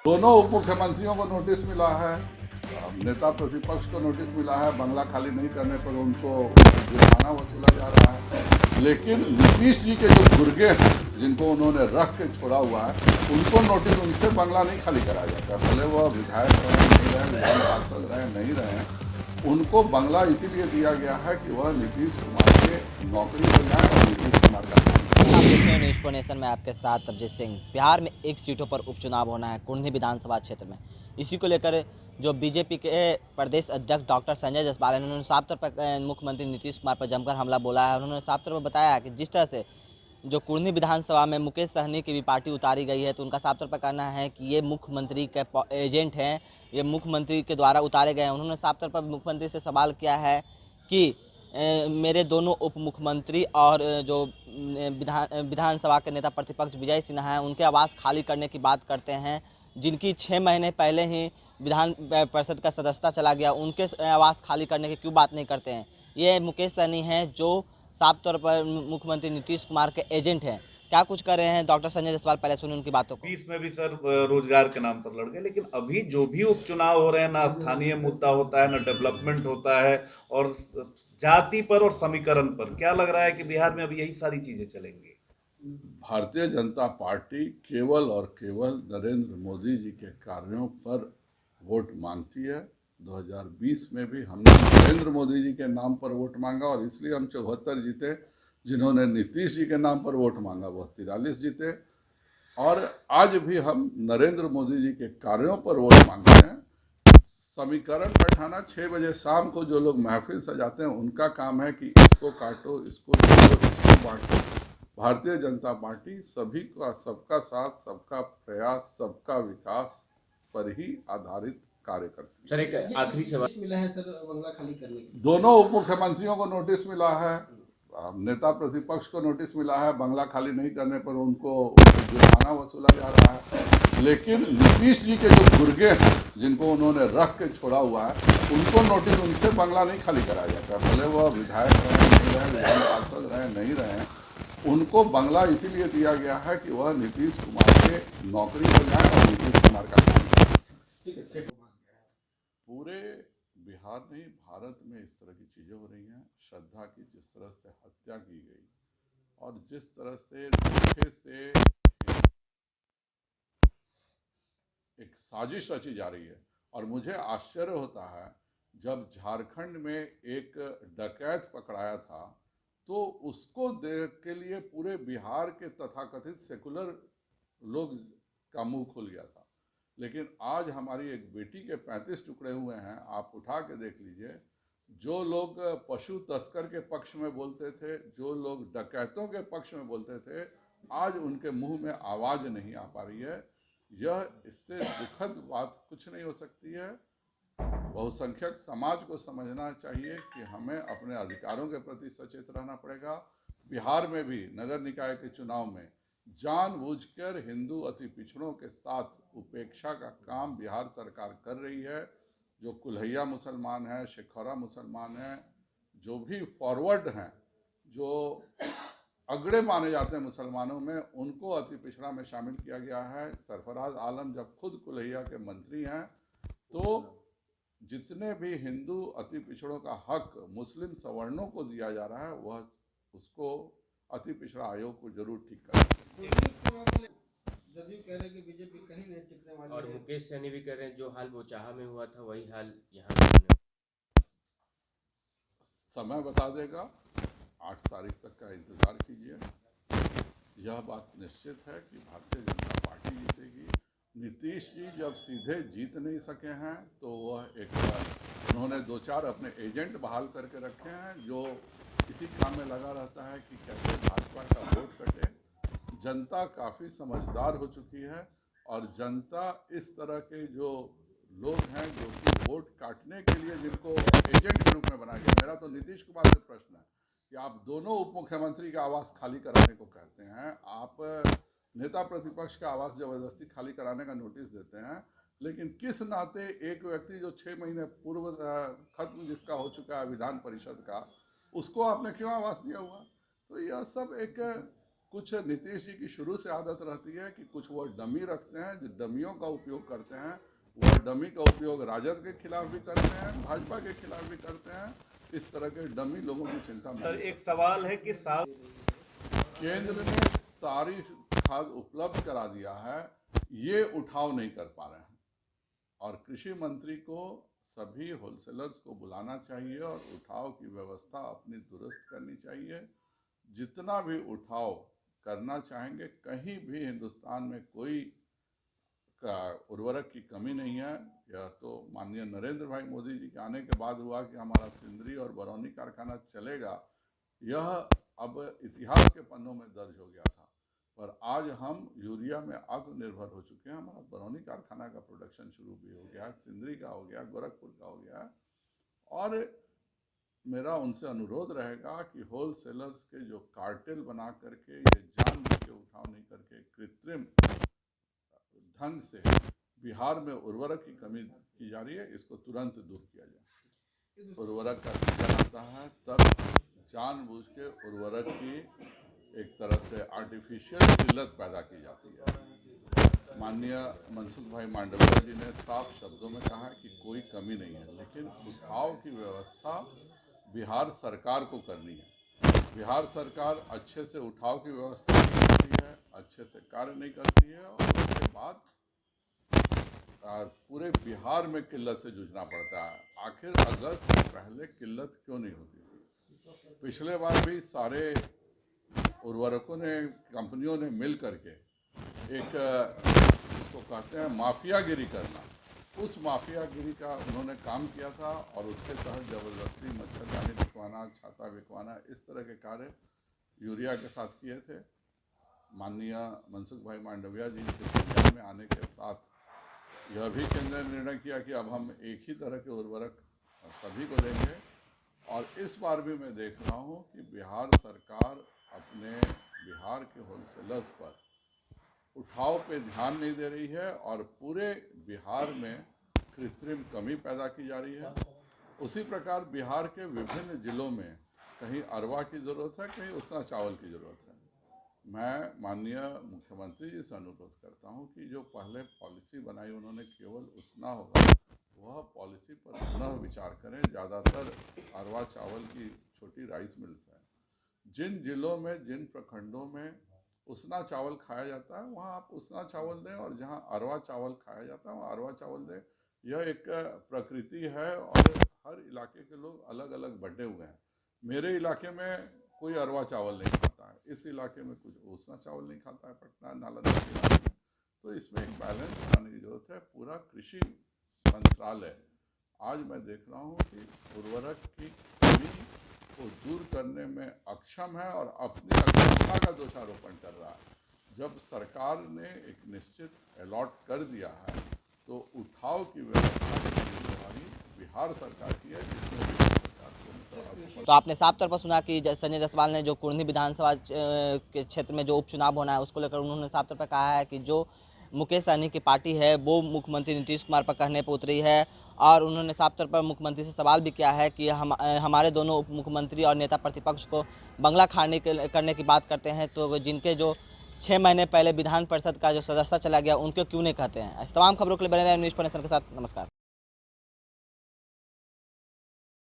दोनों उप मुख्यमंत्रियों को नोटिस मिला है, नेता प्रतिपक्ष को नोटिस मिला है, बंगला खाली नहीं करने पर उनको जुर्माना वसूला जा रहा है। लेकिन नीतीश जी के जो गुर्गे हैं जिनको उन्होंने रख के छोड़ा हुआ है, उनको नोटिस उनसे बंगला नहीं खाली कराया जाता, भले वह विधायक रहे नहीं रहे, विधान पार्षद रहे नहीं रहे, उनको बंगला इसीलिए दिया गया है कि वह नीतीश कुमार के नौकरी हो जाए और नीतीश कुमार का आप देख रहे हैं न्यूज़ फॉर नेशन में आपके साथ अभिजीत सिंह। बिहार में 1 सीटों पर उपचुनाव होना है कुर्नी विधानसभा क्षेत्र में। इसी को लेकर जो बीजेपी के प्रदेश अध्यक्ष डॉक्टर संजय जायसवाल हैं, उन्होंने साफ तौर पर मुख्यमंत्री नीतीश कुमार पर जमकर हमला बोला है। उन्होंने साफ तौर पर बताया कि जिस तरह से जो कुर्नी विधानसभा में मुकेश सहनी की भी पार्टी उतारी गई है, तो उनका साफ तौर पर कहना है कि ये मुख्यमंत्री के एजेंट हैं, ये मुख्यमंत्री के द्वारा उतारे गए हैं। उन्होंने साफ तौर पर मुख्यमंत्री से सवाल किया है कि मेरे दोनों उप मुख्यमंत्री और जो विधानसभा के नेता प्रतिपक्ष विजय सिन्हा हैं, उनके आवास खाली करने की बात करते हैं, जिनकी 6 महीने पहले ही विधान परिषद का सदस्यता चला गया, उनके आवास खाली करने की क्यों बात नहीं करते हैं। ये मुकेश सहनी हैं जो साफ तौर पर मुख्यमंत्री नीतीश कुमार के एजेंट हैं। क्या कुछ कर रहे हैं डॉक्टर संजय जायसवाल, पहले सुनिए उनकी बातों को। 20 में भी सर रोजगार के नाम पर लड़ गए, लेकिन अभी जो भी उपचुनाव हो रहे हैं ना स्थानीय मुद्दा होता है ना डेवलपमेंट होता है, और जाति पर और समीकरण पर क्या लग रहा है कि बिहार में अभी यही सारी चीजें चलेंगी। भारतीय जनता पार्टी केवल और केवल नरेंद्र मोदी जी के कार्यों पर वोट मांगती है। 2020 में भी हमने नरेंद्र मोदी जी के नाम पर वोट मांगा और इसलिए हम 74 जीते। जिन्होंने नीतीश जी के नाम पर वोट मांगा वह 43 जीते। और आज भी हम नरेंद्र मोदी जी के कार्यों पर वोट मांगते हैं। समीकरण बैठाना 6 बजे शाम को जो लोग महफिल सजाते हैं उनका काम है कि इसको काटो, इसको जोड़ो, इसको बांटो। भारतीय जनता पार्टी सभी का, सबका साथ, सबका प्रयास, सबका विकास पर ही आधारित कार्य करती है। सर एक आखिरी सवाल मिला है सर बंगला खाली करने के दोनों उप मुख्यमंत्रियों को नोटिस मिला है, नेता प्रतिपक्ष को नोटिस मिला है, बंगला खाली नहीं करने पर उनको जुर्माना वसूला जा रहा है। लेकिन नीतीश जी के जो गुर्गे हैं जिनको उन्होंने रख के छोड़ा हुआ है, उनको नोटिस उनसे बंगला नहीं खाली कराया जाता, भले वह विधायक रहे नहीं रहे, विधान पार्षद रहे नहीं रहे, उनको बंगला इसीलिए दिया गया है कि वह नीतीश कुमार के नौकरी हो जाए और नीतीश कुमार का काम। पूरे बिहार नहीं, भारत में इस तरह की चीज़ें हो रही हैं। श्रद्धा की जिस तरह से हत्या की गई और जिस तरह से धोखे से एक साजिश रची जा रही है। और मुझे आश्चर्य होता है जब झारखंड में एक डकैत पकड़ाया था तो उसको देख के लिए पूरे बिहार के तथाकथित सेकुलर लोग का मुंह खुल गया था। लेकिन आज हमारी एक बेटी के 35 टुकड़े हुए हैं, आप उठा के देख लीजिए। जो लोग पशु तस्कर के पक्ष में बोलते थे, जो लोग डकैतों के पक्ष में बोलते थे, आज उनके मुंह में आवाज़ नहीं आ पा रही है। यह इससे दुखद बात कुछ नहीं हो सकती है। बहुसंख्यक समाज को समझना चाहिए कि हमें अपने अधिकारों के प्रति सचेत रहना पड़ेगा। बिहार में भी नगर निकाय के चुनाव में जानबूझकर हिंदू अति पिछड़ों के साथ उपेक्षा का काम बिहार सरकार कर रही है। जो कुल्हैया मुसलमान हैं, शेखौरा मुसलमान हैं, जो भी फॉरवर्ड हैं, जो अगड़े माने जाते हैं मुसलमानों में, उनको अति पिछड़ा में शामिल किया गया है। सरफराज आलम जब खुद कुल्हैया के मंत्री हैं, तो जितने भी हिंदू अति पिछड़ों का हक मुस्लिम सवर्णों को दिया जा रहा है, वह उसको अति पिछड़ा आयोग को जरूर ठीक करना। जदयू कह रहे कि बीजेपी कहीं नहीं टिकने वाली और है। मुकेश सहनी भी कह रहे हैं जो हाल बोचाहा में हुआ था वही हाल यहाँ भी होने वाला समय बता देगा, 8 तारीख तक का इंतजार कीजिए। यह बात निश्चित है कि भारतीय जनता पार्टी जीतेगी। नीतीश जी जब सीधे जीत नहीं सके हैं तो वह उन्होंने 2-4 अपने एजेंट बहाल करके रखे हैं जो इसी काम में लगा रहता है कि कैसे भाजपा का वोट कटे। जनता काफ़ी समझदार हो चुकी है और जनता इस तरह के जो लोग हैं जो कि वोट काटने के लिए जिनको एजेंट के रूप में बनाया गया। मेरा तो नीतीश कुमार से प्रश्न है कि आप दोनों उप मुख्यमंत्री का आवास खाली कराने को कहते हैं, आप नेता प्रतिपक्ष का आवास जबरदस्ती खाली कराने का नोटिस देते हैं, लेकिन किस नाते एक व्यक्ति जो 6 महीने पूर्व खत्म जिसका हो चुका है विधान परिषद का, उसको आपने क्यों आवास दिया हुआ। तो यह सब एक कुछ नीतीश जी की शुरू से आदत रहती है कि कुछ वो डमी रखते हैं, जो डमियों का उपयोग करते हैं। वो डमी का उपयोग राजद के खिलाफ भी करते हैं, भाजपा के खिलाफ भी करते हैं। इस तरह के डमी लोगों की चिंता सर, नहीं। एक सवाल है कि केंद्र ने सारी खाद उपलब्ध करा दिया है, ये उठाव नहीं कर पा रहे हैं। और कृषि मंत्री को सभी होलसेलर्स को बुलाना चाहिए और उठाव की व्यवस्था अपनी दुरुस्त करनी चाहिए। जितना भी उठाव करना चाहेंगे, कहीं भी हिंदुस्तान में कोई का उर्वरक की कमी नहीं है। यह तो माननीय नरेंद्र भाई मोदी जी के आने के बाद हुआ कि हमारा सिंदरी और बरौनी कारखाना चलेगा। यह अब इतिहास के पन्नों में दर्ज हो गया था। पर आज हम यूरिया में आत्मनिर्भर हो चुके हैं। हमारा बरौनी कारखाना का प्रोडक्शन शुरू भी हो गया है, सिंदरी का हो गया, गोरखपुर का हो गया। और मेरा उनसे अनुरोध रहेगा कि होलसेलर्स के जो कार्टेल बना करके ये जानबूझ के उठाव नहीं करके कृत्रिम ढंग से बिहार में उर्वरक की कमी की जा रही है, इसको तुरंत दूर किया जाए। उर्वरक का सीजन आता है तब जानबूझ के उर्वरक की एक तरह से आर्टिफिशियल किल्लत पैदा की जाती है। माननीय मनसुख भाई मांडविया जी ने साफ शब्दों में कहा कि कोई कमी नहीं है, लेकिन उठाव की व्यवस्था बिहार सरकार को करनी है। बिहार सरकार अच्छे से उठाव की व्यवस्था नहीं करती है, अच्छे से कार्य नहीं करती है, और उसके बाद पूरे बिहार में किल्लत से जूझना पड़ता है। आखिर अगस्त से पहले किल्लत क्यों नहीं होती थी? पिछले बार भी सारे उर्वरकों ने, कंपनियों ने मिल करके एक इसको कहते हैं माफियागिरी करना, उस माफियागिरी का उन्होंने काम किया था। और उसके तहत ज़बरदस्ती मच्छरदानी बिकवाना, छाता बिकवाना, इस तरह के कार्य यूरिया के साथ किए थे। माननीय मनसुख भाई मांडविया जी के संज्ञान में आने के साथ यह भी केंद्र ने निर्णय किया कि अब हम एक ही तरह के उर्वरक सभी को देंगे। और इस बार भी मैं देख रहा हूँ कि बिहार सरकार अपने बिहार के होलसेलर्स पर उठाव पे ध्यान नहीं दे रही है और पूरे बिहार में कृत्रिम कमी पैदा की जा रही है। उसी प्रकार बिहार के विभिन्न जिलों में कहीं अरवा की ज़रूरत है, कहीं उसना चावल की ज़रूरत है। मैं माननीय मुख्यमंत्री जी से अनुरोध करता हूं कि जो पहले पॉलिसी बनाई उन्होंने केवल उसना होगा, वह पॉलिसी पर पुनः विचार करें। ज़्यादातर अरवा चावल की छोटी राइस मिल्स हैं। जिन जिलों में, जिन प्रखंडों में उसना चावल खाया जाता है वहाँ आप उसना चावल दें, और जहाँ अरवा चावल खाया जाता है वहाँ अरवा चावल दें। यह एक प्रकृति है और हर इलाके के लोग अलग अलग बटे हुए हैं। मेरे इलाके में कोई अरवा चावल नहीं खाता है, इस इलाके में कुछ उसना चावल नहीं खाता है, पटना नालंदा के इलाके में। तो इसमें एक बैलेंस बनाने की जरूरत है। पूरा कृषि मंत्रालय आज मैं देख रहा हूँ कि उर्वरक की कमी को दूर करने में अक्षम है और अपनी अक्षमता का दोषारोपण कर रहा है। जब सरकार ने एक निश्चित अलॉट कर दिया है तो उठाव की व्यवस्था की जिम्मेदारी बिहार सरकार की है, जिसमें तो आपने साफ तौर पर सुना कि संजय जायसवाल ने जो कुर्नी विधानसभा के क्षेत्र में जो उपचुनाव होना है उसको लेकर उन्होंने साफ तौर पर कहा है कि जो मुकेश सहनी की पार्टी है वो मुख्यमंत्री नीतीश कुमार पर कहने पर उतरी है। और उन्होंने साफ तौर पर मुख्यमंत्री से सवाल भी किया है कि हमारे दोनों उप मुख्यमंत्री और नेता प्रतिपक्ष को बंगला करने की बात करते हैं, तो जिनके जो 6 महीने पहले विधान परिषद का जो सदस्यता चला गया उनको क्यों नहीं कहते हैं। ऐसी तमाम खबरों के लिए बने रहे न्यूज़ 4 नेशन के साथ। नमस्कार।